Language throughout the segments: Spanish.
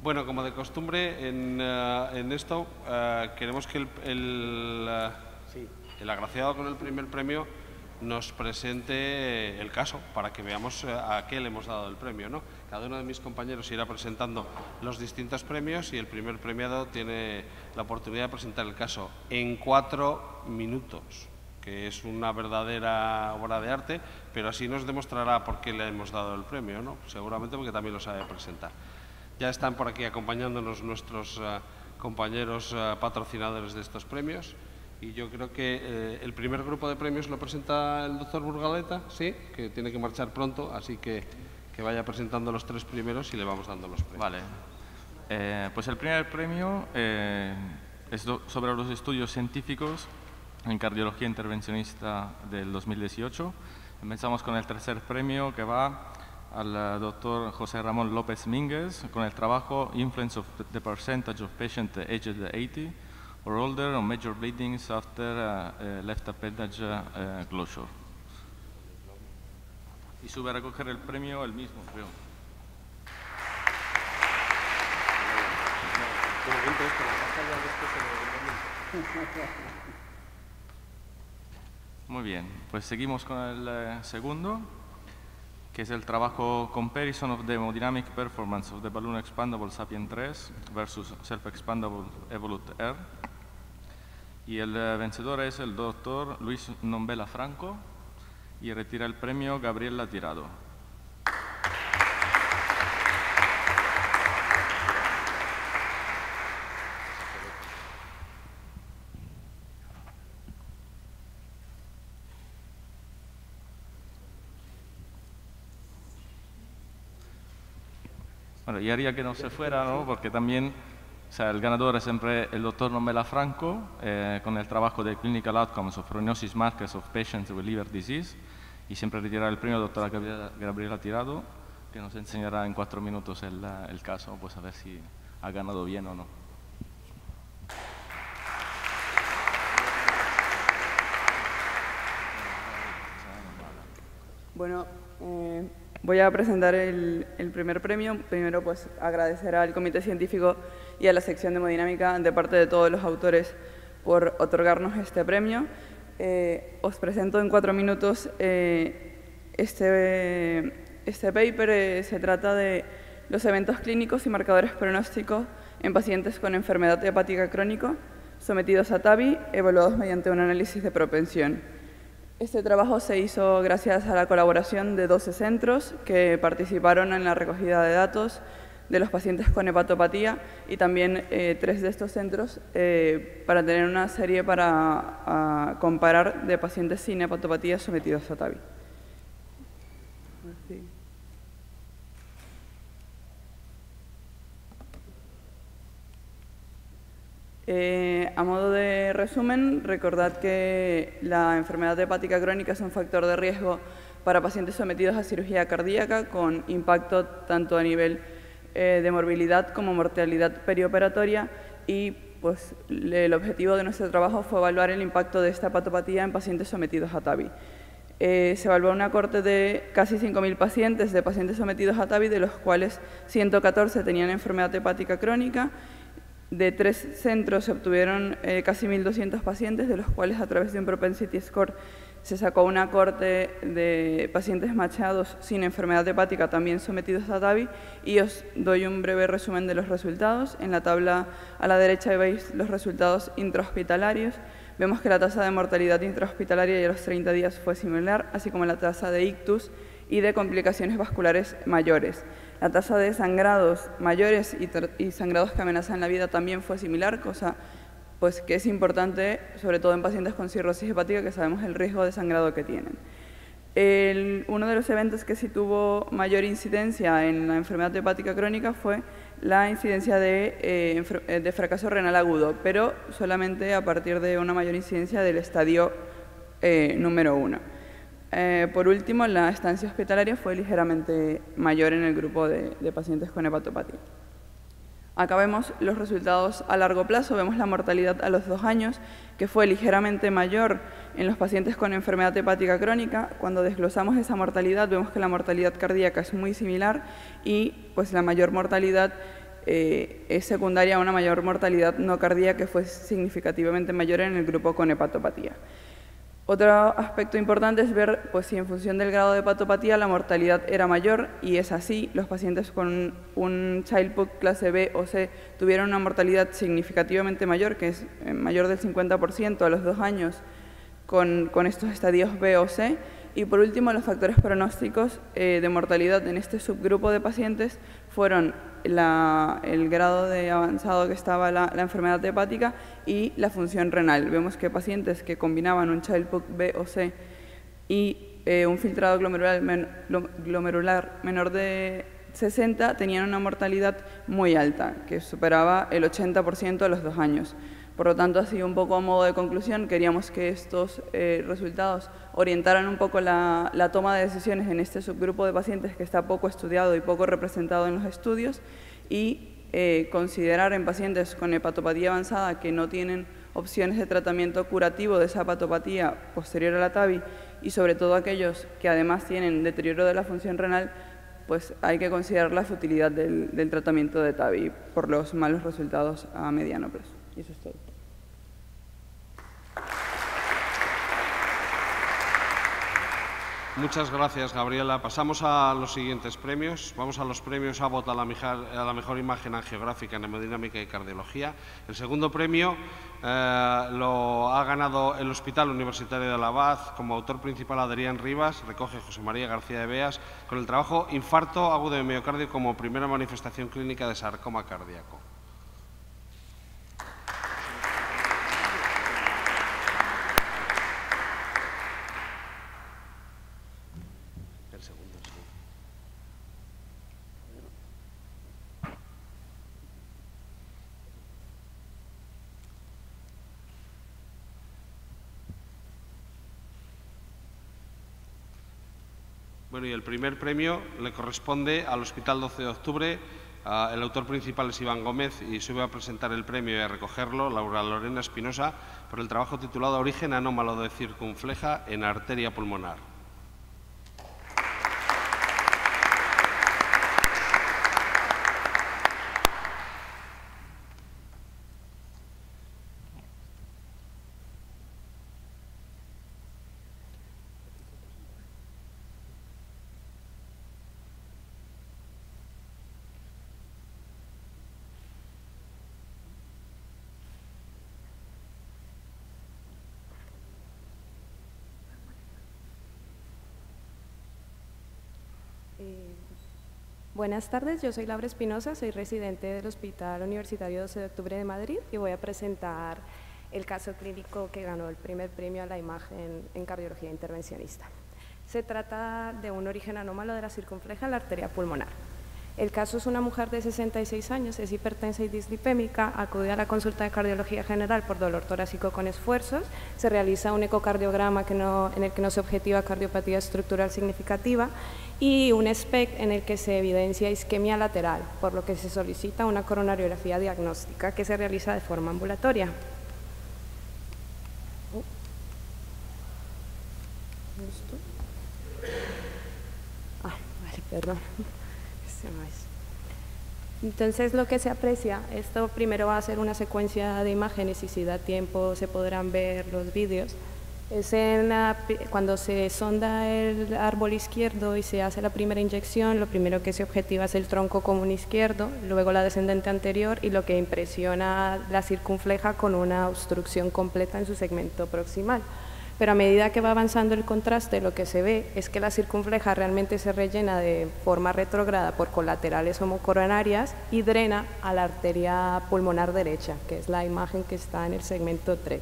Bueno, como de costumbre, en esto queremos que el agraciado con el primer premio nos presente el caso para que veamos a qué le hemos dado el premio, ¿no? Cada uno de mis compañeros irá presentando los distintos premios y el primer premiado tiene la oportunidad de presentar el caso en 4 minutos, que es una verdadera obra de arte, pero así nos demostrará por qué le hemos dado el premio, ¿no? Seguramente porque también lo sabe presentar. Ya están por aquí acompañándonos nuestros compañeros patrocinadores de estos premios y yo creo que el primer grupo de premios lo presenta el doctor Burgaleta, sí, que tiene que marchar pronto, así que vaya presentando los 3 primeros y le vamos dando los premios. Vale, pues el primer premio es sobre los estudios científicos en cardiología intervencionista del 2018. Empezamos con el tercer premio que va al doctor José Ramón López Mínguez con el trabajo Influence of the Percentage of Patients Aged 80 or Older on Major Bleedings After Left Appendage Closure. Y sube a recoger el premio el mismo, creo. Muy bien, pues seguimos con el segundo, que es el trabajo Comparison of the Hemodynamic Performance of the Balloon Expandable Sapien 3 versus Self-Expandable Evolute R. Y el vencedor es el doctor Luis Nombela Franco y retira el premio Gabriela Tirado. Bueno, y haría que no se fuera, ¿no? Porque también, o sea, el ganador es siempre el doctor Nombela Franco, con el trabajo de Clinical Outcomes of Prognosis Markers of Patients with Liver Disease, y siempre retirará el premio doctora Gabriela Tirado, que nos enseñará en 4 minutos el caso, pues a ver si ha ganado bien o no. Bueno, voy a presentar el primer premio. Primero, pues, agradecer al Comité Científico y a la sección de hemodinámica de parte de todos los autores por otorgarnos este premio. Os presento en 4 minutos este paper. Se trata de los eventos clínicos y marcadores pronósticos en pacientes con enfermedad hepática crónica sometidos a TAVI, evaluados mediante un análisis de propensión. Este trabajo se hizo gracias a la colaboración de 12 centros que participaron en la recogida de datos de los pacientes con hepatopatía y también 3 de estos centros para tener una serie para comparar de pacientes sin hepatopatía sometidos a TAVI. Sí. A modo de resumen, recordad que la enfermedad hepática crónica es un factor de riesgo para pacientes sometidos a cirugía cardíaca con impacto tanto a nivel de morbilidad como mortalidad perioperatoria y pues, el objetivo de nuestro trabajo fue evaluar el impacto de esta hepatopatía en pacientes sometidos a TAVI. Se evaluó una cohorte de casi 5.000 pacientes sometidos a TAVI, de los cuales 114 tenían enfermedad hepática crónica. De 3 centros se obtuvieron casi 1.200 pacientes, de los cuales a través de un propensity score se sacó una cohorte de pacientes machados sin enfermedad hepática también sometidos a TAVI y os doy un breve resumen de los resultados. En la tabla a la derecha veis los resultados intrahospitalarios. Vemos que la tasa de mortalidad intrahospitalaria a los 30 días fue similar, así como la tasa de ictus y de complicaciones vasculares mayores. La tasa de sangrados mayores y sangrados que amenazan la vida también fue similar, cosa pues, que es importante, sobre todo en pacientes con cirrosis hepática, que sabemos el riesgo de sangrado que tienen. Uno de los eventos que sí tuvo mayor incidencia en la enfermedad hepática crónica fue la incidencia de fracaso renal agudo, pero solamente a partir de una mayor incidencia del estadio número 1. Por último, la estancia hospitalaria fue ligeramente mayor en el grupo de pacientes con hepatopatía. Acá vemos los resultados a largo plazo, vemos la mortalidad a los 2 años, que fue ligeramente mayor en los pacientes con enfermedad hepática crónica. Cuando desglosamos esa mortalidad, vemos que la mortalidad cardíaca es muy similar y pues, la mayor mortalidad es secundaria a una mayor mortalidad no cardíaca que fue significativamente mayor en el grupo con hepatopatía. Otro aspecto importante es ver pues, si en función del grado de hepatopatía la mortalidad era mayor, y es así. Los pacientes con un Child-Pugh clase B o C tuvieron una mortalidad significativamente mayor, que es mayor del 50% a los 2 años con estos estadios B o C. Y por último, los factores pronósticos de mortalidad en este subgrupo de pacientes fueron el grado de avanzado que estaba la enfermedad hepática y la función renal. Vemos que pacientes que combinaban un Child-Pugh B o C y un filtrado glomerular menor de 60 tenían una mortalidad muy alta, que superaba el 80% a los 2 años. Por lo tanto, así un poco a modo de conclusión, queríamos que estos resultados orientaran un poco la toma de decisiones en este subgrupo de pacientes que está poco estudiado y poco representado en los estudios, y considerar en pacientes con hepatopatía avanzada que no tienen opciones de tratamiento curativo de esa hepatopatía posterior a la TAVI, y sobre todo aquellos que además tienen deterioro de la función renal, pues hay que considerar la futilidad del tratamiento de TAVI por los malos resultados a mediano plazo. Y eso es todo. Muchas gracias, Gabriela. Pasamos a los siguientes premios. Vamos a los premios Abbott a la mejor imagen angiográfica en hemodinámica y cardiología. El segundo premio lo ha ganado el Hospital Universitario de La Paz. Como autor principal, Adrián Rivas, recoge José María García de Beas, con el trabajo Infarto agudo de miocardio como primera manifestación clínica de sarcoma cardíaco. Bueno, y el primer premio le corresponde al Hospital 12 de Octubre. El autor principal es Iván Gómez y sube a presentar el premio y a recogerlo Laura Lorena Espinosa por el trabajo titulado Origen anómalo de circunfleja en arteria pulmonar. Buenas tardes, yo soy Laura Espinosa, soy residente del Hospital Universitario 12 de Octubre de Madrid y voy a presentar el caso clínico que ganó el primer premio a la imagen en cardiología intervencionista. Se trata de un origen anómalo de la circunfleja en la arteria pulmonar. El caso es una mujer de 66 años, es hipertensa y dislipémica, acude a la consulta de cardiología general por dolor torácico con esfuerzos, se realiza un ecocardiograma en el que no se objetiva cardiopatía estructural significativa y un SPECT en el que se evidencia isquemia lateral, por lo que se solicita una coronariografía diagnóstica que se realiza de forma ambulatoria. Vale, perdón. Entonces lo que se aprecia, esto primero va a ser una secuencia de imágenes y si da tiempo se podrán ver los vídeos. Es cuando se sonda el árbol izquierdo y se hace la primera inyección, lo primero que se objetiva es el tronco común izquierdo, luego la descendente anterior y lo que impresiona la circunfleja con una obstrucción completa en su segmento proximal. Pero a medida que va avanzando el contraste, lo que se ve es que la circunfleja realmente se rellena de forma retrógrada por colaterales homocoronarias y drena a la arteria pulmonar derecha, que es la imagen que está en el segmento 3.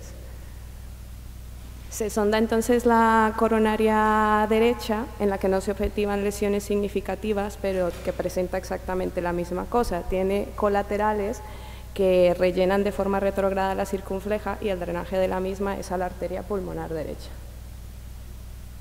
Se sonda entonces la coronaria derecha, en la que no se objetivan lesiones significativas, pero que presenta exactamente la misma cosa. Tiene colaterales que rellenan de forma retrógrada la circunfleja y el drenaje de la misma es a la arteria pulmonar derecha.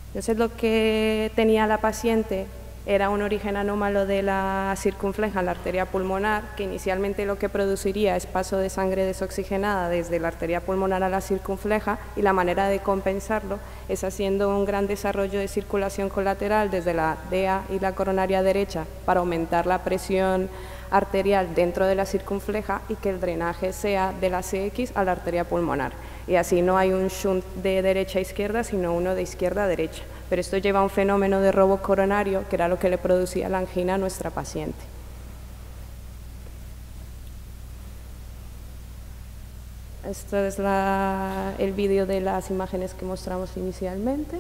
Entonces lo que tenía la paciente era un origen anómalo de la circunfleja en la arteria pulmonar, que inicialmente lo que produciría es paso de sangre desoxigenada desde la arteria pulmonar a la circunfleja, y la manera de compensarlo es haciendo un gran desarrollo de circulación colateral desde la DEA y la coronaria derecha para aumentar la presión arterial dentro de la circunfleja y que el drenaje sea de la CX a la arteria pulmonar. Y así no hay un shunt de derecha a izquierda, sino uno de izquierda a derecha. Pero esto lleva a un fenómeno de robo coronario, que era lo que le producía la angina a nuestra paciente. Esto es el vídeo de las imágenes que mostramos inicialmente.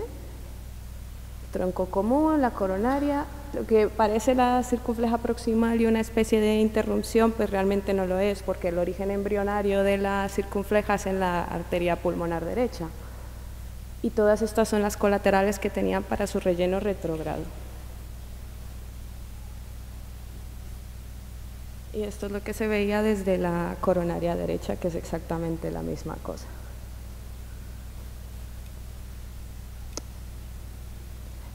Tronco común, la coronaria, lo que parece la circunfleja proximal y una especie de interrupción, pues realmente no lo es, porque el origen embrionario de la circunfleja es en la arteria pulmonar derecha. Y todas estas son las colaterales que tenían para su relleno retrógrado. Y esto es lo que se veía desde la coronaria derecha, que es exactamente la misma cosa.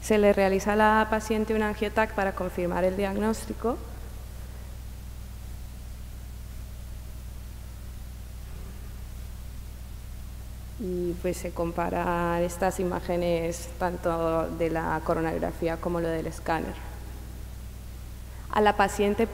Se le realiza a la paciente un angiotac para confirmar el diagnóstico. Y pues se comparan estas imágenes tanto de la coronariografía como lo del escáner. A la paciente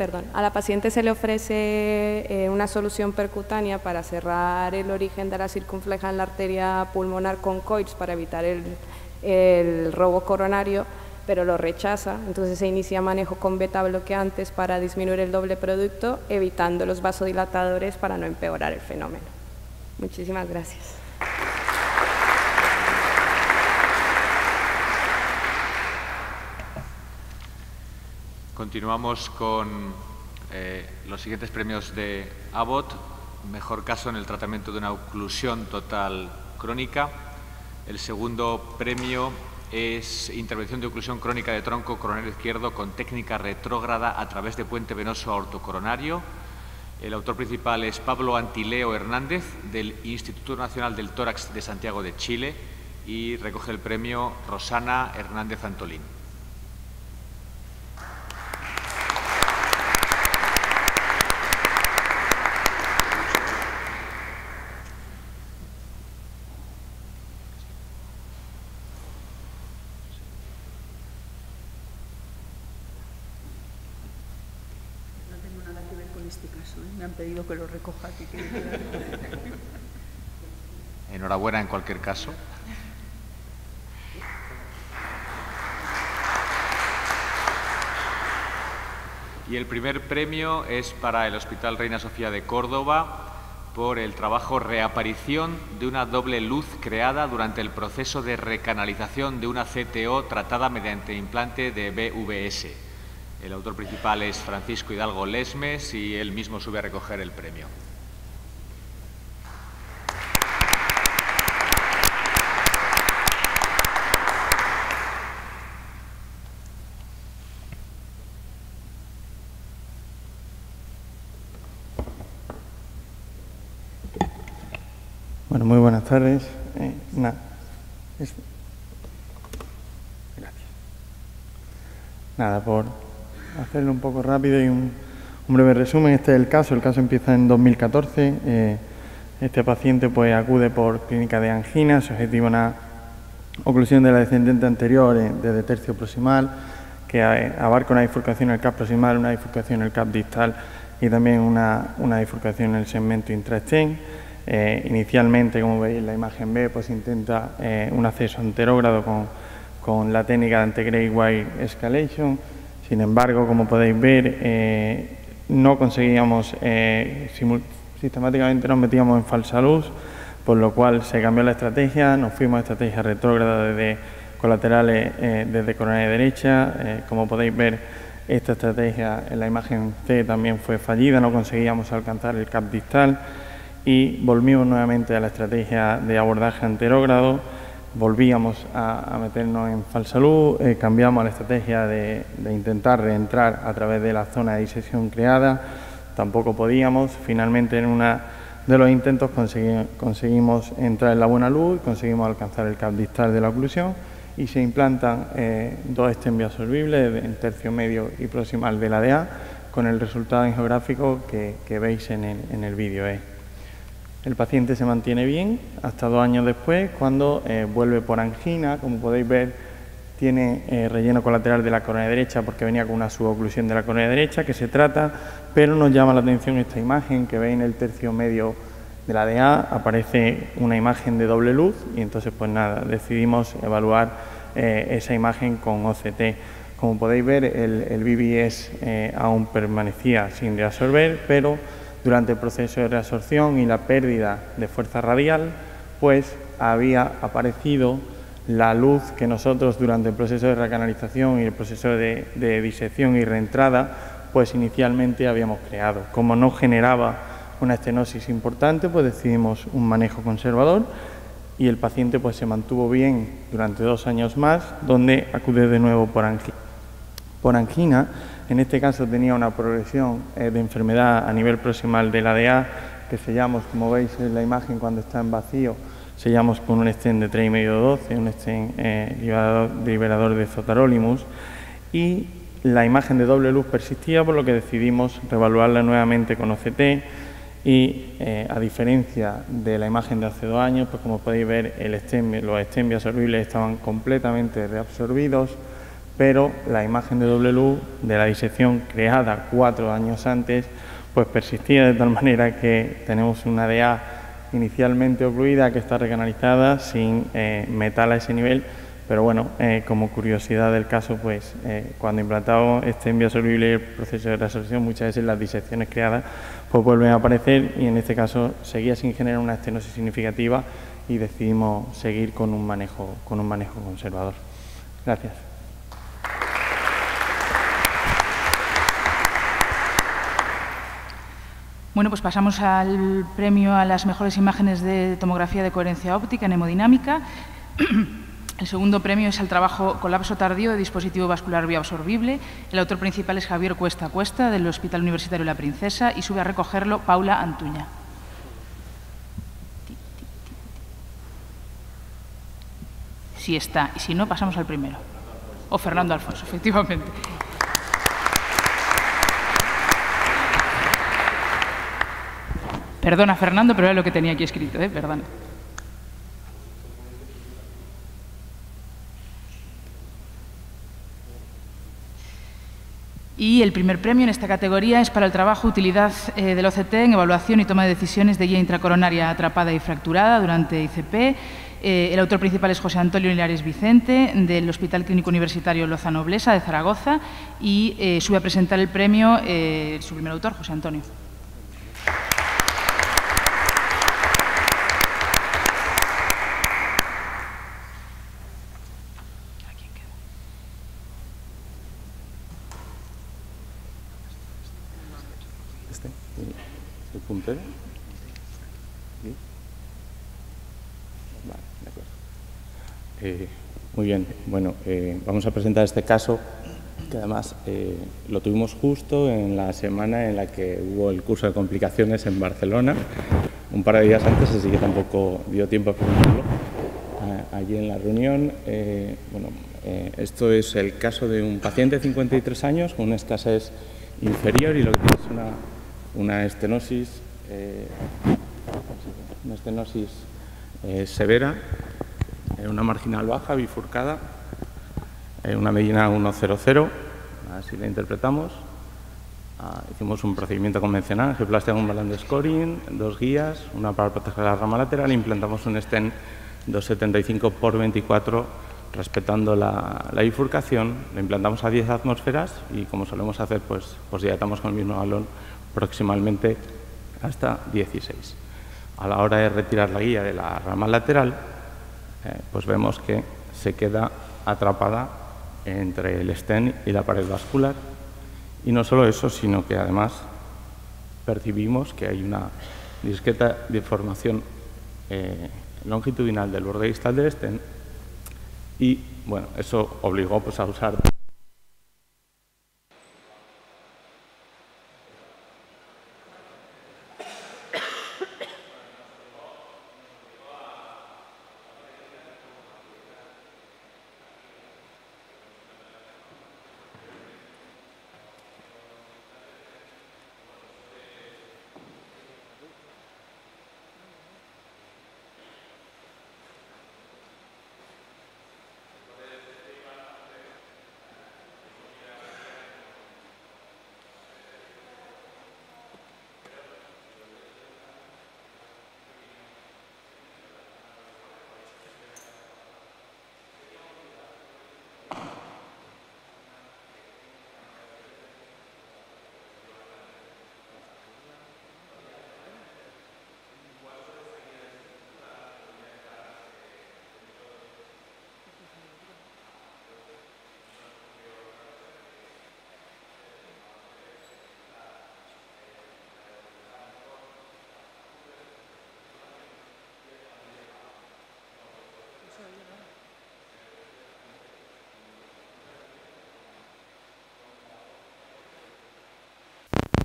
se le ofrece una solución percutánea para cerrar el origen de la circunfleja en la arteria pulmonar con COIDS para evitar el robo coronario, pero lo rechaza. Entonces se inicia manejo con beta bloqueantes para disminuir el doble producto, evitando los vasodilatadores para no empeorar el fenómeno. Muchísimas gracias. Continuamos con los siguientes premios de Abbott. Mejor caso en el tratamiento de una oclusión total crónica. El segundo premio es intervención de oclusión crónica de tronco coronario izquierdo con técnica retrógrada a través de puente venoso aortocoronario. El autor principal es Pablo Antileo Hernández, del Instituto Nacional del Tórax de Santiago de Chile, y recoge el premio Rosana Hernández Antolín. Me han pedido que lo recoja aquí. Enhorabuena en cualquier caso. Y el primer premio es para el Hospital Reina Sofía de Córdoba por el trabajo Reaparición de una doble luz creada durante el proceso de recanalización de una CTO tratada mediante implante de BVS. El autor principal es Francisco Hidalgo Lesmes y él mismo sube a recoger el premio. Bueno, muy buenas tardes. Gracias. Nada, por hacerlo un poco rápido y un breve resumen. Este es el caso empieza en 2014. Este paciente pues acude por clínica de angina, se objetiva una oclusión de la descendente anterior desde tercio proximal, que abarca una bifurcación en el CAP proximal, una bifurcación en el CAP distal y también una bifurcación en el segmento intraestén. Inicialmente, como veis en la imagen B, pues intenta un acceso anterógrado con la técnica de antegrade wire escalation. Sin embargo, como podéis ver, no conseguíamos, sistemáticamente nos metíamos en falsa luz, por lo cual se cambió la estrategia, nos fuimos a estrategia retrógrada desde colaterales desde coronaria derecha. Como podéis ver, esta estrategia en la imagen C también fue fallida, no conseguíamos alcanzar el CAP distal y volvimos nuevamente a la estrategia de abordaje anterógrado. Volvíamos a meternos en falsa luz, cambiamos a la estrategia de intentar reentrar a través de la zona de disección creada, tampoco podíamos. Finalmente, en uno de los intentos conseguimos entrar en la buena luz y conseguimos alcanzar el CAP distal de la oclusión y se implantan dos stents bioabsorbibles en tercio medio y proximal de la DA con el resultado angiográfico que veis en el vídeo. El paciente se mantiene bien hasta 2 años después, cuando vuelve por angina. Como podéis ver, tiene relleno colateral de la coronilla derecha porque venía con una suboclusión de la coronilla derecha que se trata, pero nos llama la atención esta imagen que veis en el tercio medio de la DA, aparece una imagen de doble luz y entonces pues nada, decidimos evaluar esa imagen con OCT. Como podéis ver, el BBS aún permanecía sin reabsorber, pero durante el proceso de reabsorción y la pérdida de fuerza radial, pues había aparecido la luz que nosotros durante el proceso de recanalización y el proceso de disección y reentrada, pues inicialmente habíamos creado. Como no generaba una estenosis importante, pues decidimos un manejo conservador y el paciente pues se mantuvo bien durante 2 años más, donde acude de nuevo por angina. En este caso tenía una progresión de enfermedad a nivel proximal de la DA, que sellamos, como veis en la imagen cuando está en vacío, sellamos con un stent de 3,5-12, un stent liberador de Zotarolimuz, y la imagen de doble luz persistía, por lo que decidimos reevaluarla nuevamente con OCT y, a diferencia de la imagen de hace 2 años, pues como podéis ver, los stents bioabsorbibles estaban completamente reabsorbidos, pero la imagen de doble luz de la disección creada 4 años antes, pues persistía de tal manera que tenemos una DA inicialmente ocluida que está recanalizada sin metal a ese nivel, pero bueno, como curiosidad del caso, pues cuando implantamos este bioabsorbible y el proceso de reabsorción, muchas veces las disecciones creadas pues vuelven a aparecer y en este caso seguía sin generar una estenosis significativa y decidimos seguir con un manejo conservador. Gracias. Bueno, pues pasamos al premio a las mejores imágenes de tomografía de coherencia óptica en hemodinámica. El segundo premio es al trabajo colapso tardío de dispositivo vascular bioabsorbible. El autor principal es Javier Cuesta, del Hospital Universitario La Princesa, y sube a recogerlo Paula Antuña. Si está, y si no, pasamos al primero. O Fernando Alfonso, efectivamente. Perdona, Fernando, pero era lo que tenía aquí escrito, perdona. Y el primer premio en esta categoría es para el trabajo utilidad del OCT en evaluación y toma de decisiones de guía intracoronaria atrapada y fracturada durante ICP. El autor principal es José Antonio Linares Vicente, del Hospital Clínico Universitario Lozano Blesa, de Zaragoza, y sube a presentar el premio su primer autor, José Antonio. ¿El puntero? ¿Sí? Vale, de acuerdo. Muy bien, bueno, vamos a presentar este caso que además lo tuvimos justo en la semana en la que hubo el curso de complicaciones en Barcelona, un par de días antes, así que tampoco dio tiempo a presentarlo allí en la reunión. Esto es el caso de un paciente de 53 años con una escasez inferior y lo que tiene es una estenosis severa, una marginal baja, bifurcada, una medina 1,00, así la interpretamos. Hicimos un procedimiento convencional, angioplastia con balance scoring, 2 guías, una para proteger la rama lateral, implantamos un stent 2,75 por 24, respetando la bifurcación, lo implantamos a 10 atmósferas y, como solemos hacer, pues dilatamos con el mismo balón proximalmente hasta 16. A la hora de retirar la guía de la rama lateral, pues vemos que se queda atrapada entre el stent y la pared vascular. Y no solo eso, sino que además percibimos que hay una discreta deformación longitudinal del borde distal del stent y, bueno, eso obligó pues a usar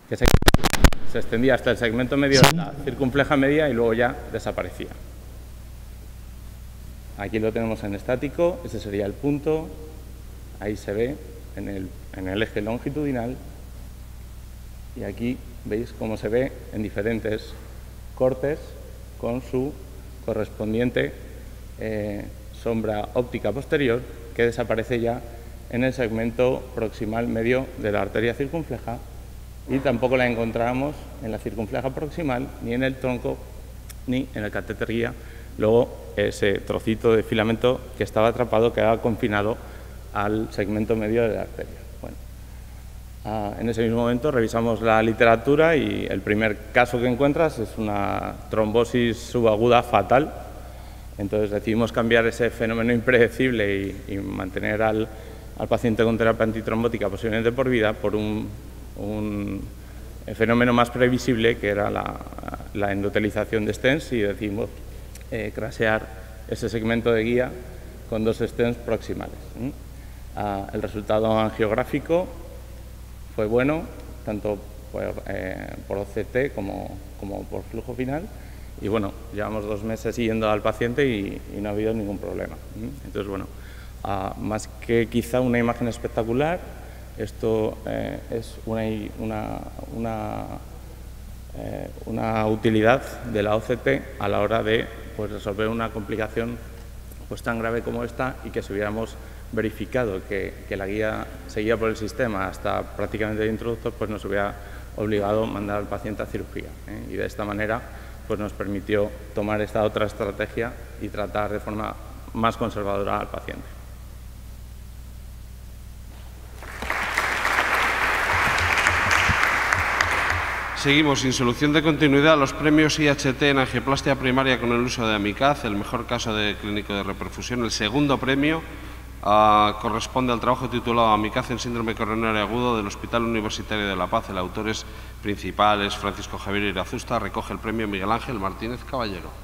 Que se extendía hasta el segmento medio de la circunfleja media y luego ya desaparecía. Aquí lo tenemos en estático, ese sería el punto, ahí se ve en el eje longitudinal y aquí veis cómo se ve en diferentes cortes con su correspondiente sombra óptica posterior que desaparece ya en el segmento proximal medio de la arteria circunfleja y tampoco la encontramos en la circunfleja proximal, ni en el tronco, ni en el catéter guía. Luego, ese trocito de filamento que estaba atrapado quedaba confinado al segmento medio de la arteria. Bueno, en ese mismo momento revisamos la literatura y el primer caso que encuentras es una trombosis subaguda fatal. Entonces decidimos cambiar ese fenómeno impredecible y mantener al paciente con terapia antitrombótica posiblemente por vida por un fenómeno más previsible, que era la endotelización de stents, y decidimos crasear ese segmento de guía con 2 stents proximales. El resultado angiográfico fue bueno, tanto por OCT como por flujo final, y bueno, llevamos 2 meses siguiendo al paciente y no ha habido ningún problema. Entonces, bueno, más que quizá una imagen espectacular, esto es una utilidad de la OCT a la hora de resolver una complicación tan grave como esta, y que si hubiéramos verificado que la guía seguía por el sistema hasta prácticamente el introductor, pues nos hubiera obligado a mandar al paciente a cirugía. Y de esta manera pues nos permitió tomar esta otra estrategia y tratar de forma más conservadora al paciente. Seguimos sin solución de continuidad. Los premios IHT en angioplastia primaria con el uso de Amicaz, el mejor caso de clínico de reperfusión. El segundo premio corresponde al trabajo titulado Amicaz en síndrome coronario agudo del Hospital Universitario de La Paz. El autor es principal, es Francisco Javier Irazusta. Recoge el premio Miguel Ángel Martínez Caballero.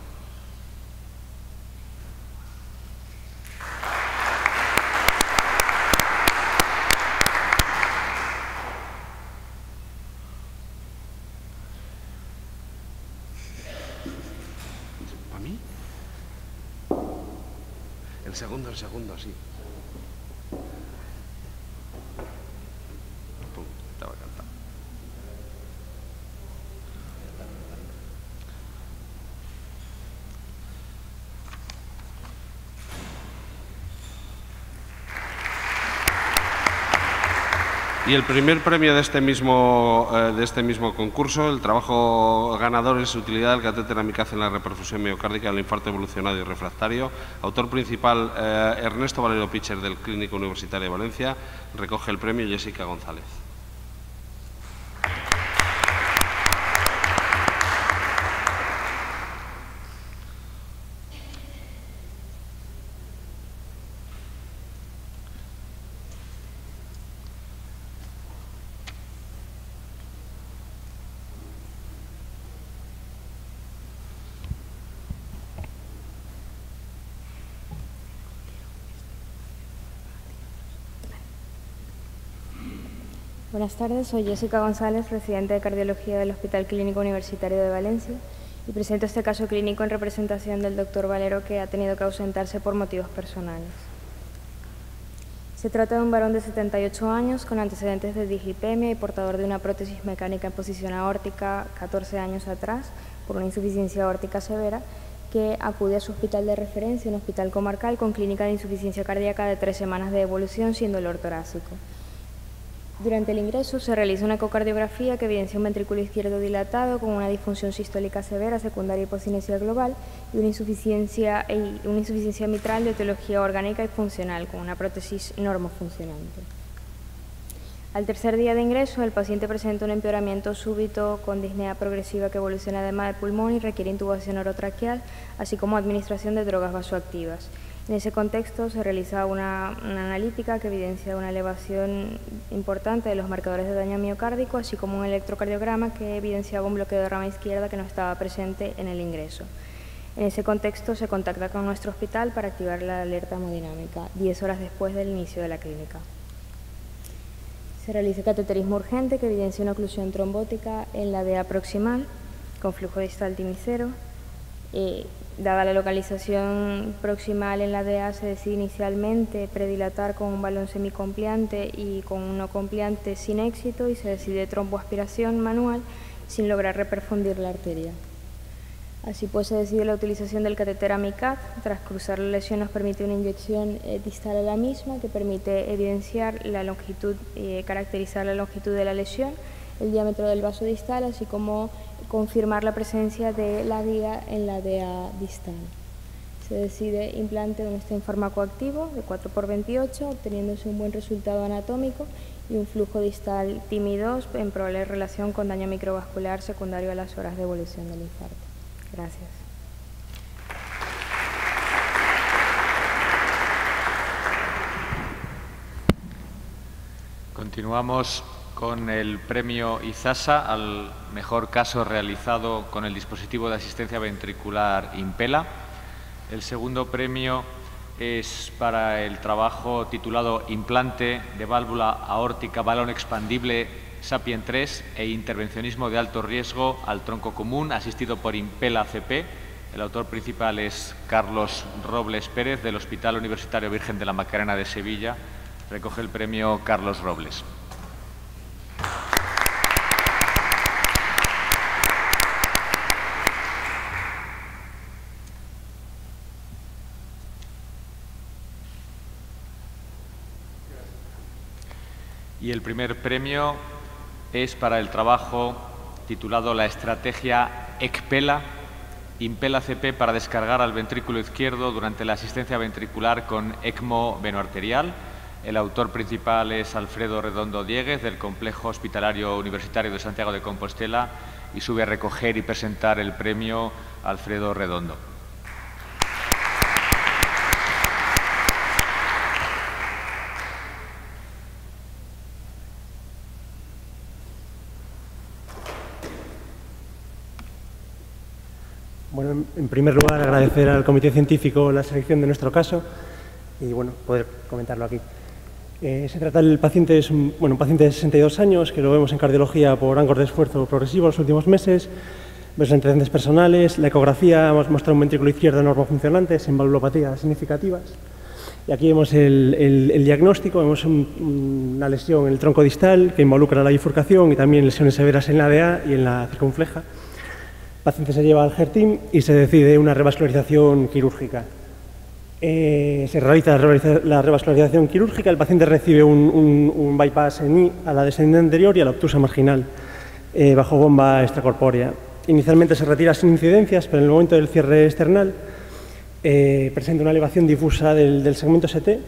El segundo, sí. Pum, estaba cantado. Y el primer premio de este mismo concurso, el trabajo ganador es utilidad del catéter Amicaz en la reperfusión miocárdica del infarto evolucionado y refractario. Autor principal Ernesto Valero Pitcher del Clínico Universitario de Valencia. Recoge el premio Jessica González. Buenas tardes, soy Jessica González, residente de Cardiología del Hospital Clínico Universitario de Valencia, y presento este caso clínico en representación del doctor Valero, que ha tenido que ausentarse por motivos personales. Se trata de un varón de 78 años con antecedentes de dislipemia y portador de una prótesis mecánica en posición aórtica 14 años atrás por una insuficiencia aórtica severa, que acude a su hospital de referencia, un hospital comarcal con clínica de insuficiencia cardíaca de 3 semanas de evolución sin dolor torácico. Durante el ingreso se realiza una ecocardiografía que evidencia un ventrículo izquierdo dilatado con una disfunción sistólica severa, secundaria hipocinesia global y una insuficiencia mitral de etiología orgánica y funcional con una prótesis normofuncionante. Al tercer día de ingreso, el paciente presenta un empeoramiento súbito con disnea progresiva que evoluciona a edema de pulmón y requiere intubación orotraqueal, así como administración de drogas vasoactivas. En ese contexto se realiza una analítica que evidencia una elevación importante de los marcadores de daño miocárdico, así como un electrocardiograma que evidenciaba un bloqueo de rama izquierda que no estaba presente en el ingreso. En ese contexto se contacta con nuestro hospital para activar la alerta hemodinámica, 10 horas después del inicio de la clínica. Se realiza cateterismo urgente que evidencia una oclusión trombótica en la DEA proximal con flujo distal timicero. Dada la localización proximal en la DEA, se decide inicialmente predilatar con un balón semicompliante y con un no compliante sin éxito y se decide tromboaspiración manual sin lograr reperfundir la arteria. Así pues, se decide la utilización del catéter AMICAD. Tras cruzar la lesión nos permite una inyección distal a la misma que permite evidenciar la longitud, caracterizar la longitud de la lesión, el diámetro del vaso distal, así como confirmar la presencia de la vía en la DEA distal. Se decide implante de un stent farmacoactivo de 4×28, obteniéndose un buen resultado anatómico y un flujo distal TIMI2 en probable relación con daño microvascular secundario a las horas de evolución del infarto. Gracias. Continuamos con el premio IZASA al mejor caso realizado con el dispositivo de asistencia ventricular Impella. El segundo premio es para el trabajo titulado Implante de válvula aórtica balón expandible Sapien 3 e intervencionismo de alto riesgo al tronco común asistido por Impella CP. El autor principal es Carlos Robles Pérez del Hospital Universitario Virgen de la Macarena de Sevilla. Recoge el premio Carlos Robles. Y el primer premio es para el trabajo titulado La estrategia ECPELA, Impella CP para descargar al ventrículo izquierdo durante la asistencia ventricular con ECMO venoarterial. El autor principal es Alfredo Redondo Dieguez del Complejo Hospitalario Universitario de Santiago de Compostela y sube a recoger y presentar el premio Alfredo Redondo. Bueno, en primer lugar, agradecer al Comité Científico la selección de nuestro caso y, bueno, poder comentarlo aquí. Se trata del paciente, es un paciente de 62 años, que lo vemos en cardiología por ángulos de esfuerzo progresivo los últimos meses. Los antecedentes personales, la ecografía, hemos mostrado un ventrículo izquierdo normofuncionante sin valvulopatías significativas. Y aquí vemos el diagnóstico, vemos una lesión en el tronco distal que involucra la bifurcación y también lesiones severas en la DEA y en la circunfleja. El paciente se lleva al HER-TIM y se decide una revascularización quirúrgica. Se realiza la revascularización quirúrgica, el paciente recibe un bypass en I a la descendente anterior y a la obtusa marginal bajo bomba extracorpórea. Inicialmente se retira sin incidencias, pero en el momento del cierre external presenta una elevación difusa del segmento ST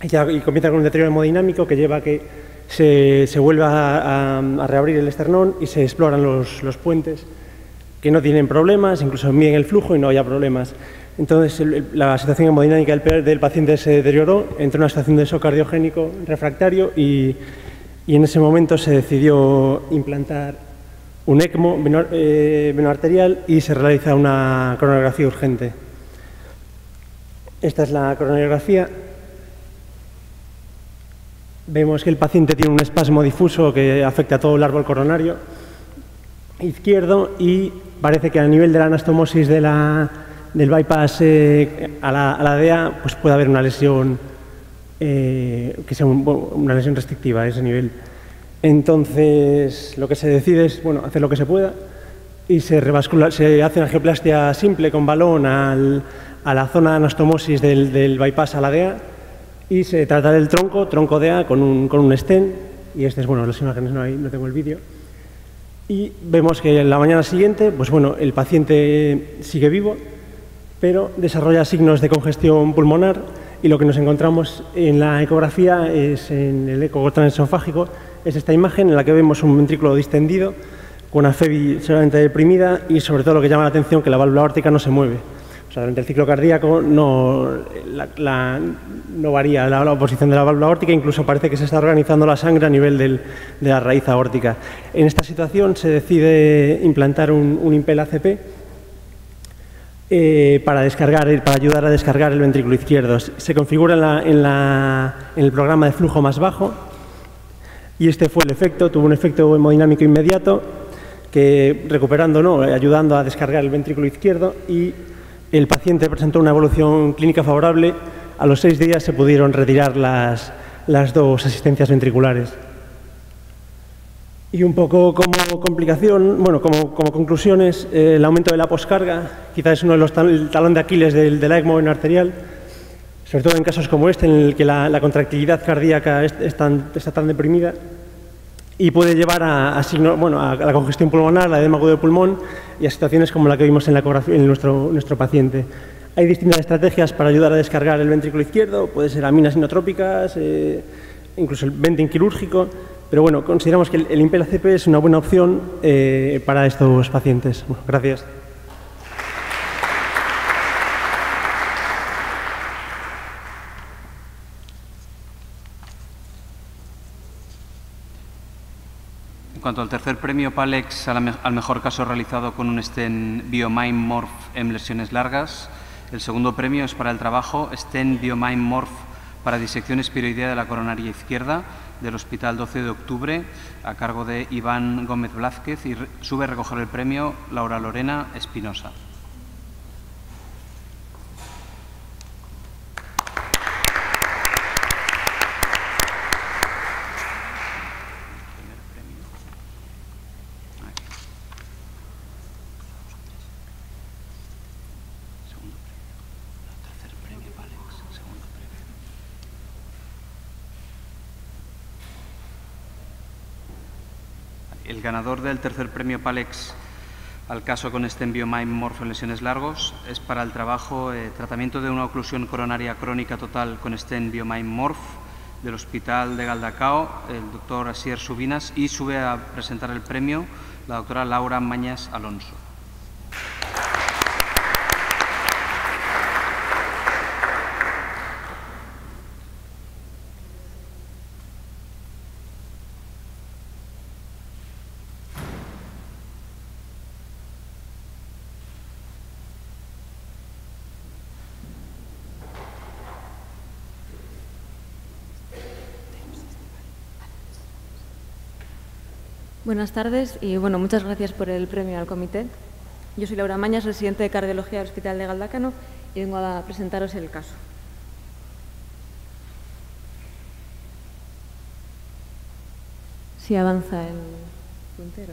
y comienza con un deterioro hemodinámico que lleva a que se vuelva a reabrir el esternón y se exploran los puentes que no tienen problemas, incluso miden el flujo y no haya problemas. Entonces, la situación hemodinámica del paciente se deterioró, entró en una situación de shock cardiogénico refractario y en ese momento se decidió implantar un ECMO venoarterial y se realiza una coronariografía urgente. Esta es la coronariografía. Vemos que el paciente tiene un espasmo difuso que afecta a todo el árbol coronario izquierdo y parece que a nivel de la anastomosis del bypass a la DEA pues puede haber una lesión que sea una lesión restrictiva a ese nivel. Entonces, lo que se decide es hacer lo que se pueda y se hace una angioplastia simple con balón a la zona de anastomosis del bypass a la DEA y se trata del tronco DEA con un stent y este es, bueno, las imágenes no tengo el vídeo. Y vemos que en la mañana siguiente, pues bueno, el paciente sigue vivo, pero desarrolla signos de congestión pulmonar y lo que nos encontramos en la ecografía es en el eco transesofágico, es esta imagen en la que vemos un ventrículo distendido con una FEBI severamente deprimida y sobre todo lo que llama la atención que la válvula aórtica no se mueve. O sea, durante el ciclo cardíaco no varía la posición de la válvula aórtica, incluso parece que se está organizando la sangre a nivel de la raíz aórtica. En esta situación se decide implantar un Impel ACP para ayudar a descargar el ventrículo izquierdo. Se configura en el programa de flujo más bajo y este fue el efecto, tuvo un efecto hemodinámico inmediato que ayudando a descargar el ventrículo izquierdo, y el paciente presentó una evolución clínica favorable. A los 6 días se pudieron retirar las 2 asistencias ventriculares. Y un poco como complicación, como conclusiones, el aumento de la poscarga quizás es uno de los talón de Aquiles de la ECMO en arterial, sobre todo en casos como este, en el que la contractilidad cardíaca está tan deprimida, y puede llevar a la congestión pulmonar, al edema agudo del pulmón y a situaciones como la que vimos en la ecografía en nuestro paciente. Hay distintas estrategias para ayudar a descargar el ventrículo izquierdo, puede ser aminas inotrópicas, incluso el venting quirúrgico, pero bueno, consideramos que el Impel ACP es una buena opción para estos pacientes. Bueno, gracias. En cuanto al tercer premio PALEX al mejor caso realizado con un stent BioMime Morph en lesiones largas, el segundo premio es para el trabajo stent BioMime Morph para disección espiroidea de la coronaria izquierda del Hospital 12 de Octubre a cargo de Iván Gómez Blázquez, y sube a recoger el premio Laura Lorena Espinosa. El ganador del tercer premio PALEX al caso con stent BioMime Morph en lesiones largos es para el trabajo tratamiento de una oclusión coronaria crónica total con stent BioMime Morph del Hospital de Galdacao, el doctor Asier Subinas, y sube a presentar el premio la doctora Laura Mañas Alonso. Buenas tardes y muchas gracias por el premio al comité. Yo soy Laura Mañas, residente de cardiología del Hospital de Galdacano, y vengo a presentaros el caso. Si avanza el puntero.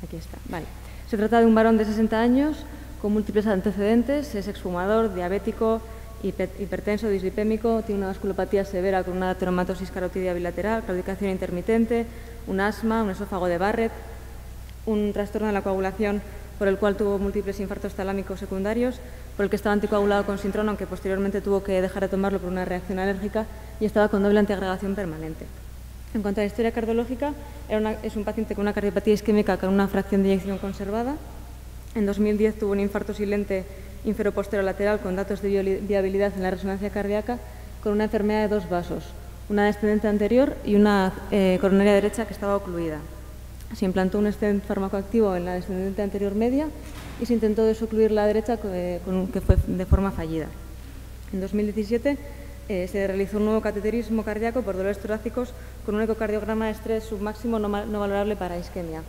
Aquí está. Vale. Se trata de un varón de 60 años con múltiples antecedentes, es exfumador, diabético, hipertenso, dislipémico, tiene una vasculopatía severa con una ateromatosis carotidia bilateral, claudicación intermitente, un asma, un esófago de Barrett, un trastorno de la coagulación por el cual tuvo múltiples infartos talámicos secundarios, por el que estaba anticoagulado con sintrón, aunque posteriormente tuvo que dejar de tomarlo por una reacción alérgica, y estaba con doble antiagregación permanente. En cuanto a la historia cardiológica, es un paciente con una cardiopatía isquémica con una fracción de eyección conservada. En 2010 tuvo un infarto silente inferoposterolateral con datos de viabilidad en la resonancia cardíaca, con una enfermedad de 2 vasos, una descendente anterior y una coronaria derecha que estaba ocluida. Se implantó un stent farmacoactivo en la descendente anterior media y se intentó desocluir la derecha, que fue de forma fallida. En 2017 se realizó un nuevo cateterismo cardíaco por dolores torácicos con un ecocardiograma de estrés submáximo no valorable para isquemia.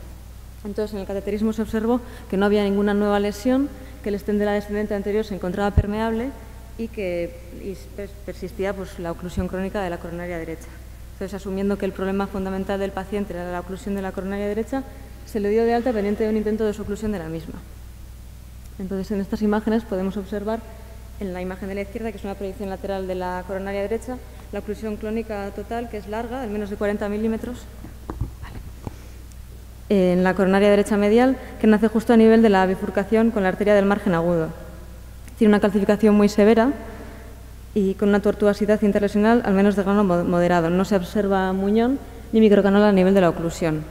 Entonces, en el cateterismo se observó que no había ninguna nueva lesión, que el stent de la descendente anterior se encontraba permeable y que persistía la oclusión crónica de la coronaria derecha. Entonces, asumiendo que el problema fundamental del paciente era la oclusión de la coronaria derecha, se le dio de alta pendiente de un intento de desoclusión de la misma. Entonces, en estas imágenes podemos observar, en la imagen de la izquierda, que es una proyección lateral de la coronaria derecha, la oclusión clónica total, que es larga, al menos de 40 milímetros, en la coronaria derecha medial, que nace justo a nivel de la bifurcación con la arteria del margen agudo. Tiene una calcificación muy severa y con una tortuosidad interlesional, al menos de grano moderado. No se observa muñón ni microcanal a nivel de la oclusión.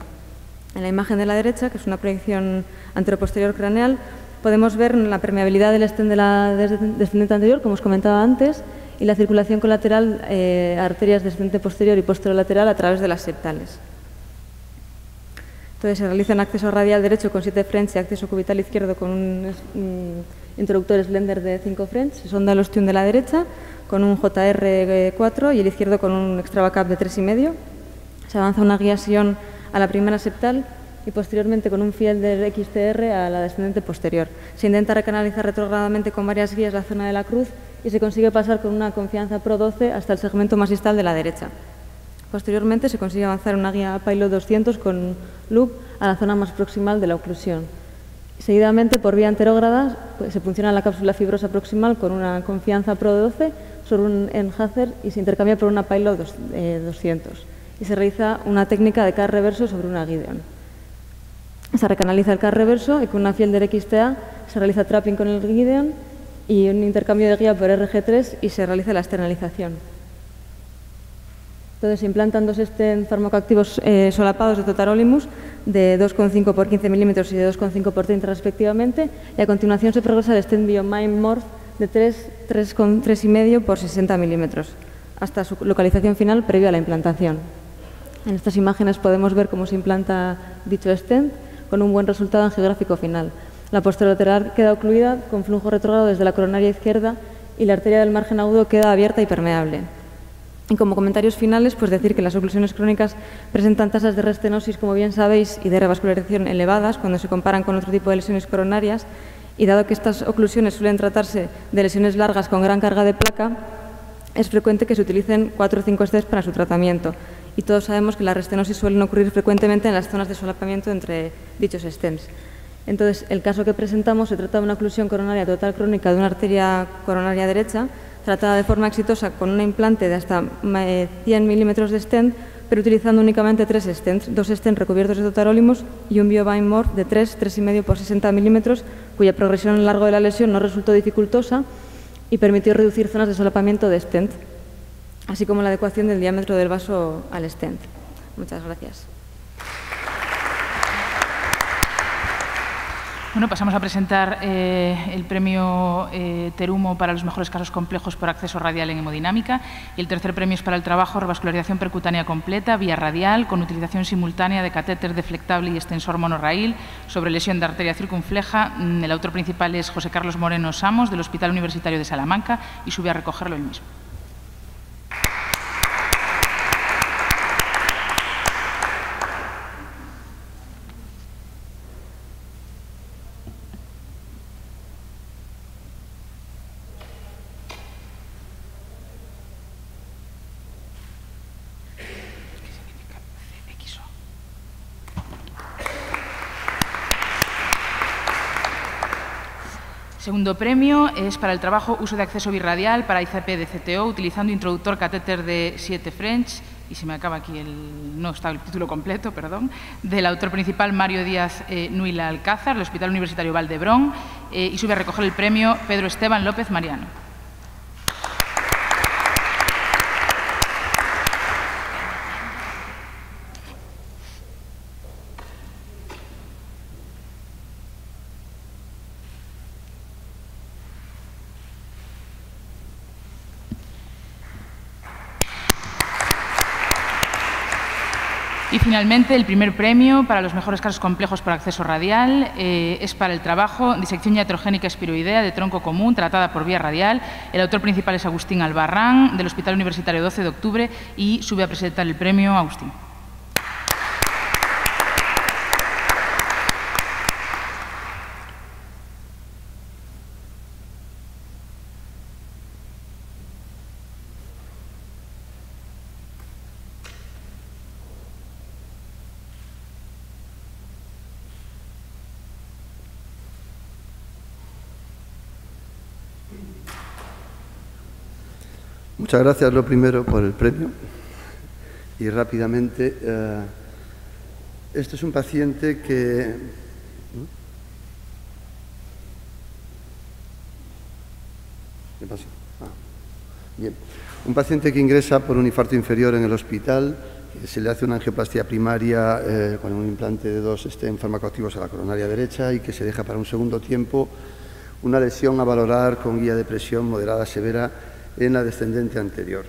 En la imagen de la derecha, que es una proyección anteroposterior craneal, podemos ver la permeabilidad del stent de la descendente anterior, como os comentaba antes, y la circulación colateral a arterias descendente posterior y posterolateral a través de las septales. Entonces se realiza un acceso radial derecho con 7 French y acceso cubital izquierdo con un introductor slender de 5 French. Se sonda el ostium de la derecha con un JR4 y el izquierdo con un extravacap de 3,5. Se avanza una guiación a la primera septal y posteriormente con un fielder XTR a la descendente posterior. Se intenta recanalizar retrogradamente con varias guías la zona de la cruz y se consigue pasar con una confianza Pro 12 hasta el segmento más distal de la derecha. Posteriormente se consigue avanzar una guía Pilot 200 con loop a la zona más proximal de la oclusión. Seguidamente, por vía anterógrada, se funciona la cápsula fibrosa proximal con una confianza Pro 12 sobre un enhancer y se intercambia por una Pilot 200. Y se realiza una técnica de CAR reverso sobre una Gideon. Se recanaliza el CAR reverso y con una fielder XTA se realiza trapping con el Gideon y un intercambio de guía por RG3 y se realiza la externalización. Entonces se implantan 2 stents farmacoactivos solapados de Totarolimus de 2,5 por 15 milímetros y de 2,5 por 30 respectivamente, y a continuación se progresa al stent BioMime Morph de 3,5 por 60 milímetros hasta su localización final previo a la implantación. En estas imágenes podemos ver cómo se implanta dicho stent con un buen resultado angiográfico final. La posterolateral queda ocluida con flujo retrógrado desde la coronaria izquierda y la arteria del margen agudo queda abierta y permeable. Y como comentarios finales, pues decir que las oclusiones crónicas presentan tasas de restenosis, como bien sabéis, y de revascularización elevadas cuando se comparan con otro tipo de lesiones coronarias, y dado que estas oclusiones suelen tratarse de lesiones largas con gran carga de placa, es frecuente que se utilicen 4 o 5 stents para su tratamiento. Y todos sabemos que las restenosis suelen ocurrir frecuentemente en las zonas de solapamiento entre dichos stents. Entonces, el caso que presentamos se trata de una oclusión coronaria total crónica de una arteria coronaria derecha, tratada de forma exitosa con un implante de hasta 100 milímetros de stent, pero utilizando únicamente 3 stents, 2 stents recubiertos de Totarolimus y un BioMime Morph de 3,5 por 60 milímetros, cuya progresión a lo largo de la lesión no resultó dificultosa y permitió reducir zonas de solapamiento de stent, así como la adecuación del diámetro del vaso al stent. Muchas gracias. Bueno, pasamos a presentar el premio Terumo para los mejores casos complejos por acceso radial en hemodinámica, y el tercer premio es para el trabajo revascularización percutánea completa vía radial con utilización simultánea de catéter deflectable y extensor monorraíl sobre lesión de arteria circunfleja. El autor principal es José Carlos Moreno Samos, del Hospital Universitario de Salamanca, y sube a recogerlo él mismo. Segundo premio es para el trabajo uso de acceso birradial para ICP de CTO utilizando introductor catéter de 7 French, y se me acaba aquí no está el título completo, perdón, del autor principal Mario Díaz Nuila Alcázar, del Hospital Universitario Valdebrón, y sube a recoger el premio Pedro Esteban López Mariano. Y finalmente, el primer premio para los mejores casos complejos por acceso radial es para el trabajo disección iatrogénica espiroidea de tronco común tratada por vía radial. El autor principal es Agustín Albarrán, del Hospital Universitario 12 de Octubre, y sube a presentar el premio Agustín. Muchas gracias, lo primero, por el premio. Y rápidamente, este es un paciente que... ¿Qué pasa? Bien. Un paciente que ingresa por un infarto inferior en el hospital, que se le hace una angioplastia primaria con un implante de 2 stent farmacoactivos a la coronaria derecha y que se deja para un segundo tiempo una lesión a valorar con guía de presión moderada severa en la descendente anterior.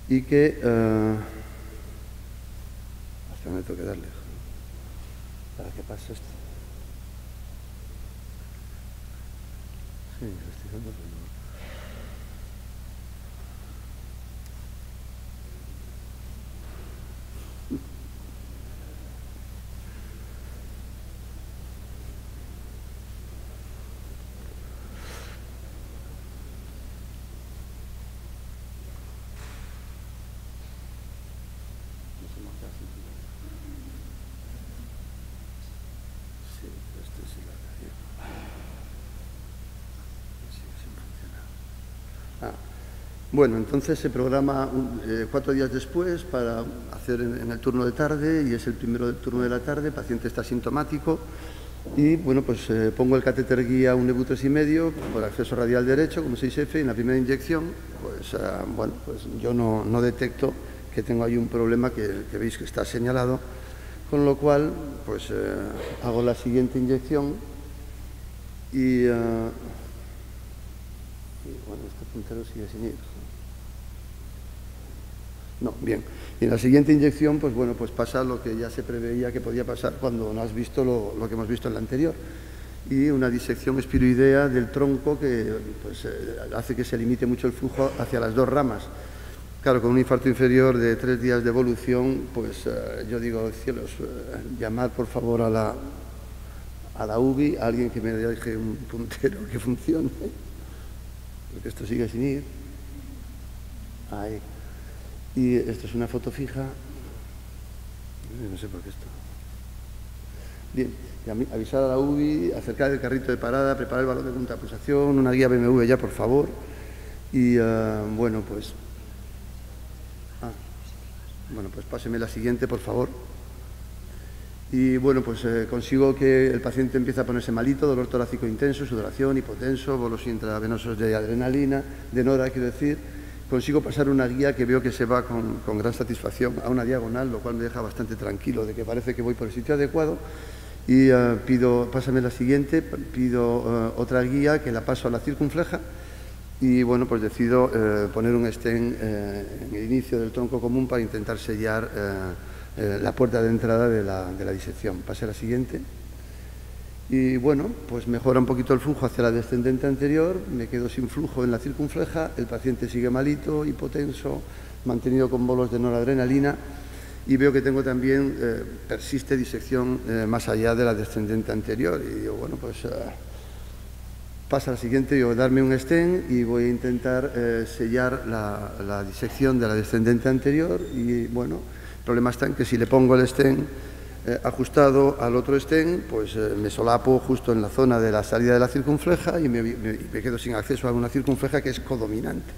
Y que... ¿hasta dónde tengo que darle? ¿Para qué pasa esto? Sí, lo estoy dando, pero no. Bueno, entonces se programa 4 días después para hacer en el turno de tarde, y es el primero del turno de la tarde. El paciente está asintomático y, bueno, pues pongo el catéter guía 1 EBU 3,5 por acceso radial derecho como 6F, y en la primera inyección, pues, bueno, pues yo no detecto que tengo ahí un problema que veis que está señalado, con lo cual, pues hago la siguiente inyección y bueno, este puntero sigue sin ir. No, bien. Y en la siguiente inyección, pues bueno, pues pasa lo que ya se preveía que podía pasar cuando no has visto lo que hemos visto en la anterior. Y una disección espiroidea del tronco que pues, hace que se limite mucho el flujo hacia las 2 ramas. Claro, con un infarto inferior de 3 días de evolución, pues yo digo, cielos, llamad por favor a la UBI, a alguien que me deje un puntero que funcione, porque esto sigue sin ir. Ahí. Y esto es una foto fija. No sé por qué esto. Bien, y avisar a la UBI, acercar el carrito de parada, preparar el balón de contrapulsación, una guía BMW ya, por favor. Y bueno, pues... bueno, pues páseme la siguiente, por favor. Y bueno, pues consigo que el paciente empiece a ponerse malito, dolor torácico intenso, sudoración, hipotenso, bolos intravenosos de adrenalina, de nora, quiero decir. Consigo pasar una guía que veo que se va con gran satisfacción a una diagonal, lo cual me deja bastante tranquilo de que parece que voy por el sitio adecuado. Y pásame la siguiente, pido otra guía que la paso a la circunfleja. Y bueno, pues decido poner un stent en el inicio del tronco común para intentar sellar la puerta de entrada de la disección. Pase a la siguiente. Y bueno, pues mejora un poquito el flujo hacia la descendente anterior, me quedo sin flujo en la circunfleja, el paciente sigue malito, hipotenso, mantenido con bolos de noradrenalina, y veo que tengo también, persiste disección más allá de la descendente anterior. Y digo, bueno, pues pasa a la siguiente, digo, darme un stent y voy a intentar sellar la disección de la descendente anterior. Y bueno, el problema está en que si le pongo el stent ajustado al otro stent, pues me solapo justo en la zona de la salida de la circunfleja y me quedo sin acceso a una circunfleja que es codominante.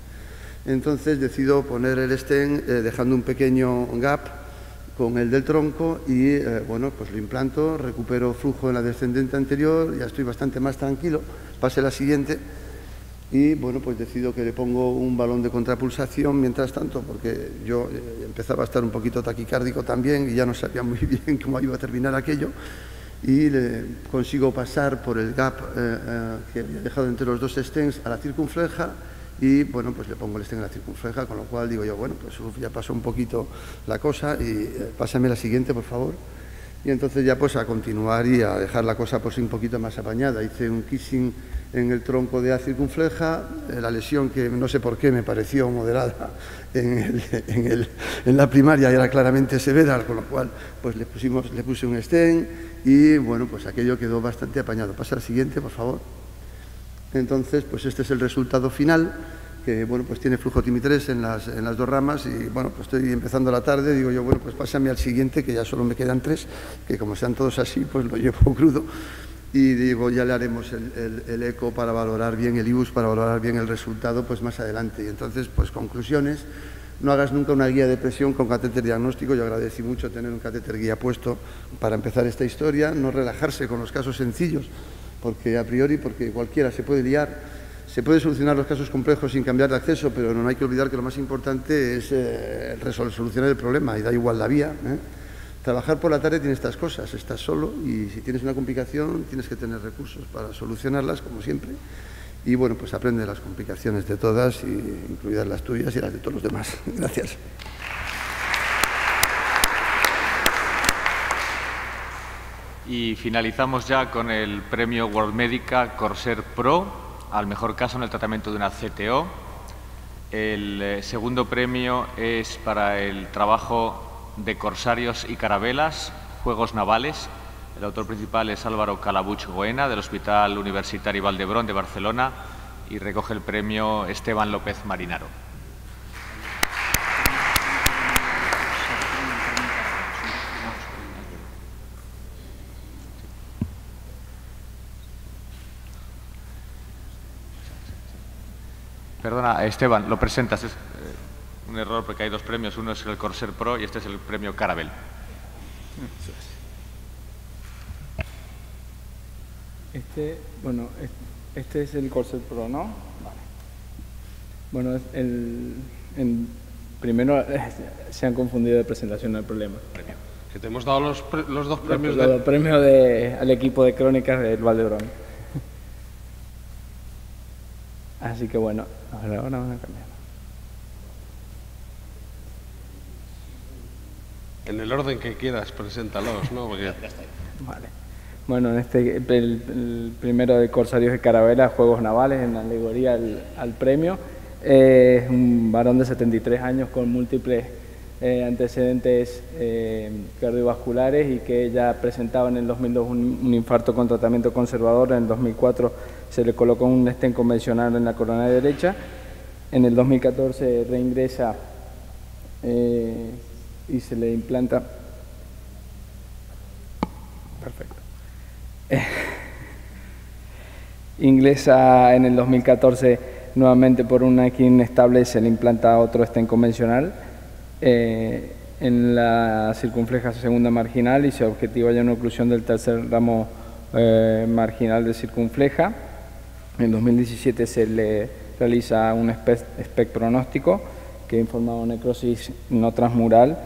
Entonces decido poner el stent dejando un pequeño gap con el del tronco y bueno, pues lo implanto, recupero flujo en la descendente anterior, ya estoy bastante más tranquilo. Pase la siguiente. Y bueno, pues decido que le pongo un balón de contrapulsación mientras tanto, porque yo empezaba a estar un poquito taquicárdico también y ya no sabía muy bien cómo iba a terminar aquello. Y consigo pasar por el gap que había dejado entre los 2 stents a la circunfleja y bueno, pues le pongo el stent en la circunfleja, con lo cual digo yo, bueno, pues ya pasó un poquito la cosa y pásame la siguiente, por favor. Y entonces ya pues a continuar y a dejar la cosa pues un poquito más apañada. Hice un kissing en el tronco de la circunfleja, la lesión que no sé por qué me pareció moderada en la primaria era claramente severa, con lo cual pues le puse un stent y bueno, pues aquello quedó bastante apañado. Pasa al siguiente, por favor. Entonces, pues este es el resultado final, que bueno, pues tiene flujo TIMI3 en las 2 ramas y bueno, pues estoy empezando la tarde, digo yo, bueno, pues pásame al siguiente, que ya solo me quedan 3, que como sean todos así, pues lo llevo crudo. y digo, ya le haremos el eco para valorar bien el IBUS, para valorar bien el resultado pues más adelante. Y entonces, pues conclusiones, no hagas nunca una guía de presión con catéter diagnóstico. Yo agradecí mucho tener un catéter guía puesto para empezar esta historia, no relajarse con los casos sencillos, porque a priori, porque cualquiera se puede liar, se puede solucionar los casos complejos sin cambiar de acceso, pero no hay que olvidar que lo más importante es solucionar el problema, y da igual la vía, Trabajar por la tarde tiene estas cosas, estás solo y si tienes una complicación tienes que tener recursos para solucionarlas, como siempre. Y bueno, pues aprende las complicaciones de todas, incluidas las tuyas y las de todos los demás. Gracias. Y finalizamos ya con el premio World Medica Corsair Pro al mejor caso en el tratamiento de una CTO. El segundo premio es para el trabajo de corsarios y carabelas, juegos navales. El autor principal es Álvaro Calabuch Goena, del Hospital Universitari Vall d'Hebron de Barcelona, y recoge el premio Esteban López Marinaro. Perdona, Esteban, lo presentas. Es un error porque hay dos premios. Uno es el Corsair Pro y este es el premio Carabel. Este es el Corsair Pro, ¿no? Vale. Bueno, primero se han confundido de presentación, no hay problema. Que te hemos dado los dos premios. Los premios al equipo de crónicas del Vall d'Hebron. Así que bueno, ahora van a cambiar. En el orden que quieras, preséntalos, ¿no? Porque... Vale. Bueno, el primero de Corsarios y Carabelas, Juegos Navales, en alegoría al premio. Es un varón de 73 años con múltiples antecedentes cardiovasculares y que ya presentaba en el 2002 un infarto con tratamiento conservador. En el 2004 se le colocó un stent convencional en la coronaria derecha. En el 2014 reingresa y se le implanta. Perfecto. Ingresa en el 2014 nuevamente por una quina inestable y se le implanta otro stent convencional en la circunfleja segunda marginal y se objetiva ya una oclusión del tercer ramo marginal de circunfleja. En 2017 se le realiza un SPECT pronóstico que informaba necrosis no transmural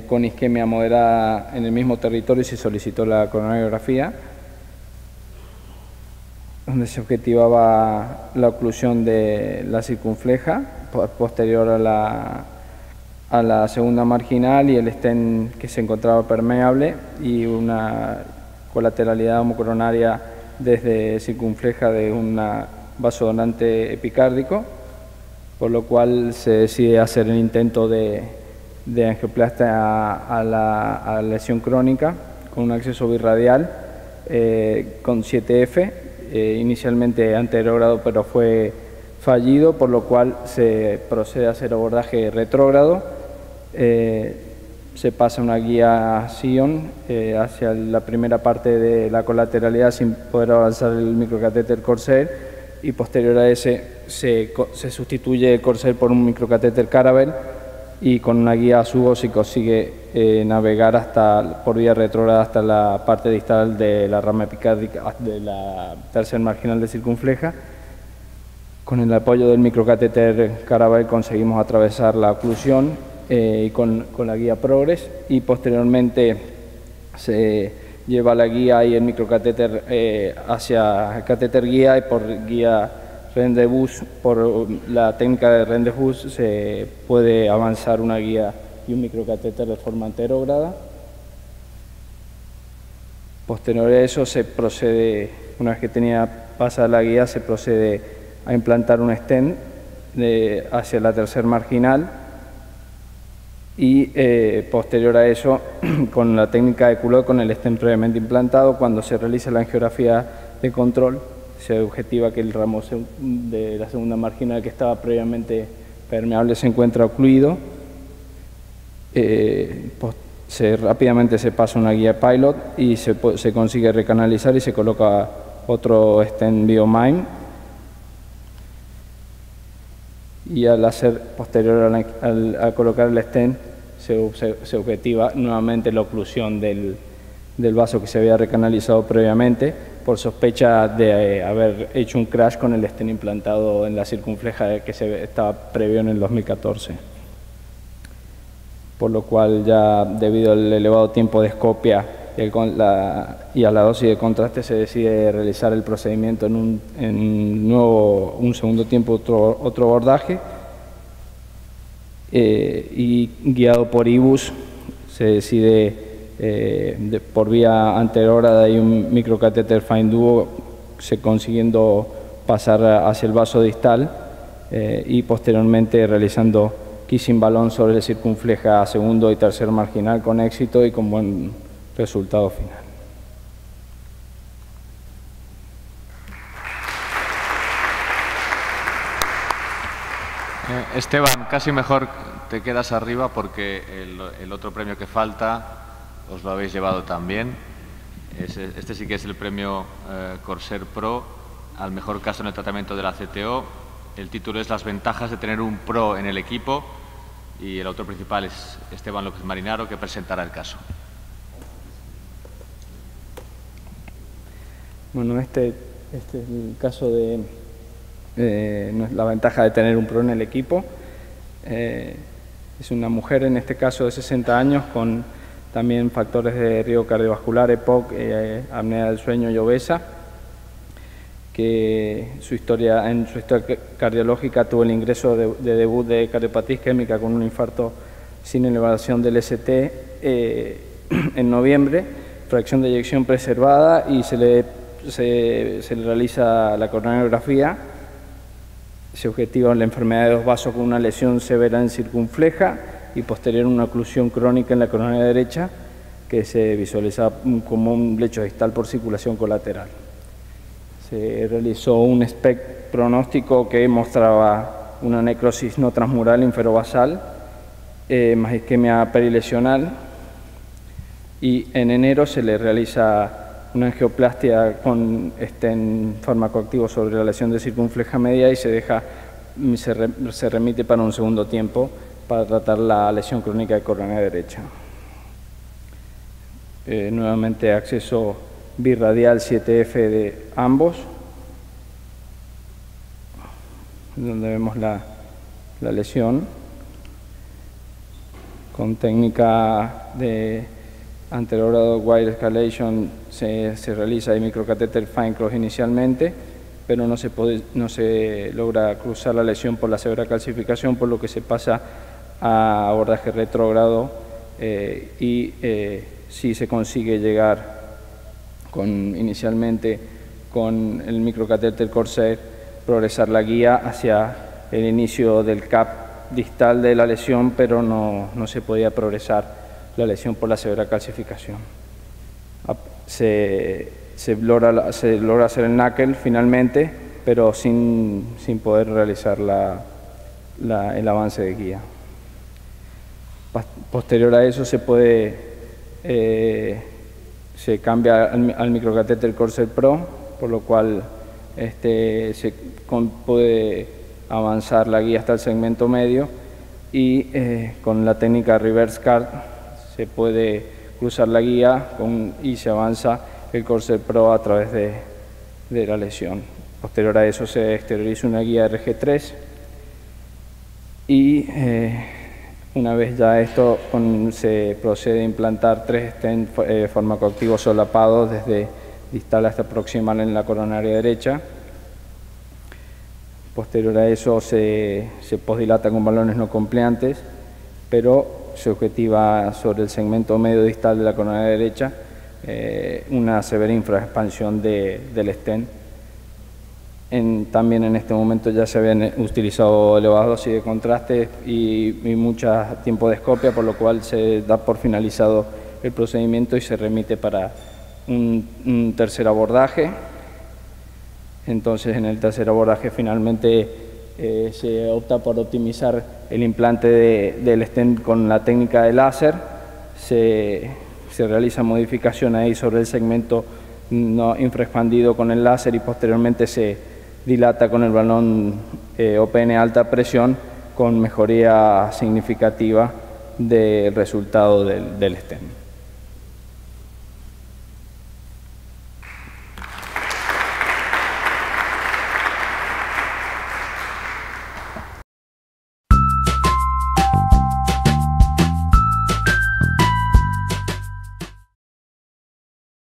con isquemia moderada en el mismo territorio y se solicitó la coronariografía, donde se objetivaba la oclusión de la circunfleja posterior a la segunda marginal y el stent que se encontraba permeable y una colateralidad homocoronaria desde circunfleja de un vasodonante epicárdico, por lo cual se decide hacer el intento de angioplastia a la lesión crónica con un acceso birradial con 7F, inicialmente anterogrado pero fue fallido, por lo cual se procede a hacer abordaje retrógrado. Se pasa una guía Sion hacia la primera parte de la colateralidad sin poder avanzar el microcatéter Corsair y posterior a ese se sustituye el Corsair por un microcatéter Carabel y con una guía Sugo se consigue navegar por vía retrógrada hasta la parte distal de la rama epicárdica de la tercer marginal de circunfleja. Con el apoyo del microcatéter Carabel conseguimos atravesar la oclusión y con la guía Progress y posteriormente se lleva la guía y el microcatéter hacia el catéter guía y por guía Rendezvous, por la técnica de Rendezvous se puede avanzar una guía y un microcatéter de forma anterógrada. Posterior a eso se procede, una vez que pasa la guía, se procede a implantar un stent hacia la tercer marginal y posterior a eso, con la técnica de Culot, con el stent previamente implantado, cuando se realiza la angiografía de control, se objetiva que el ramo de la segunda marginal que estaba previamente permeable se encuentra ocluido. rápidamente se pasa una guía pilot y se consigue recanalizar y se coloca otro stent BioMime. Y al hacer posterior al colocar el stent se objetiva nuevamente la oclusión del vaso que se había recanalizado previamente por sospecha de haber hecho un crash con el stent implantado en la circunfleja que estaba previo en el 2014. Por lo cual ya debido al elevado tiempo de escopia y a la dosis de contraste se decide realizar el procedimiento en un segundo tiempo otro abordaje y guiado por IBUS se decide por vía anterora de ahí un microcatéter Fine Duo consiguiendo pasar hacia el vaso distal y posteriormente realizando kissing balón sobre la circunfleja segundo y tercer marginal con éxito y con buen resultado final. Esteban, casi mejor te quedas arriba porque el otro premio que falta os lo habéis llevado también. Este sí que es el premio Corsair Pro al mejor caso en el tratamiento de la CTO. El título es Las ventajas de tener un Pro en el equipo y el autor principal es Esteban López Marinaro, que presentará el caso. Bueno, este es el caso de la ventaja de tener un Pro en el equipo. Es una mujer, en este caso de 60 años, con también factores de riesgo cardiovascular, EPOC, apnea del sueño y obesa, que en su historia cardiológica tuvo el ingreso de debut de cardiopatía isquémica con un infarto sin elevación del ST en noviembre, fracción de eyección preservada y se le realiza la coronariografía. Se objetiva la enfermedad de dos vasos con una lesión severa en circunfleja y posterior una oclusión crónica en la coronaria derecha que se visualiza como un lecho distal por circulación colateral. Se realizó un SPECT pronóstico que mostraba una necrosis no transmural inferobasal, más isquemia perilesional, y en enero se le realiza una angioplastia con stent farmacoactivo sobre la lesión de circunfleja media y se remite para un segundo tiempo para tratar la lesión crónica de coronaria derecha. Nuevamente acceso birradial 7F de ambos, donde vemos la lesión con técnica de anterogrado wire escalation. Se realiza de microcatéter fine cross inicialmente, pero no se logra cruzar la lesión por la severa calcificación, por lo que se pasa a abordaje retrógrado y si se consigue llegar inicialmente con el microcatéter Corsair, progresar la guía hacia el inicio del CAP distal de la lesión, pero no se podía progresar la lesión por la severa calcificación. Se logra hacer el knuckle finalmente, pero sin poder realizar el avance de guía. Posterior a eso se cambia al microcatéter Corsair Pro, por lo cual se puede avanzar la guía hasta el segmento medio y con la técnica reverse card se puede cruzar la guía y se avanza el Corsair Pro a través de la lesión. Posterior a eso se exterioriza una guía RG3 y una vez ya esto se procede a implantar 3 stents farmacoactivos solapados desde distal hasta proximal en la coronaria derecha. Posterior a eso se posdilata con balones no compleantes, pero se objetiva sobre el segmento medio distal de la coronaria derecha una severa infraexpansión del stent. También en este momento ya se habían utilizado elevadas dosis de contraste y mucho tiempo de escopia, por lo cual se da por finalizado el procedimiento y se remite para un tercer abordaje. Entonces, en el tercer abordaje finalmente se opta por optimizar el implante del stent con la técnica de láser se realiza modificación ahí sobre el segmento no infraexpandido con el láser y posteriormente se dilata con el balón OPN alta presión con mejoría significativa del resultado del stent.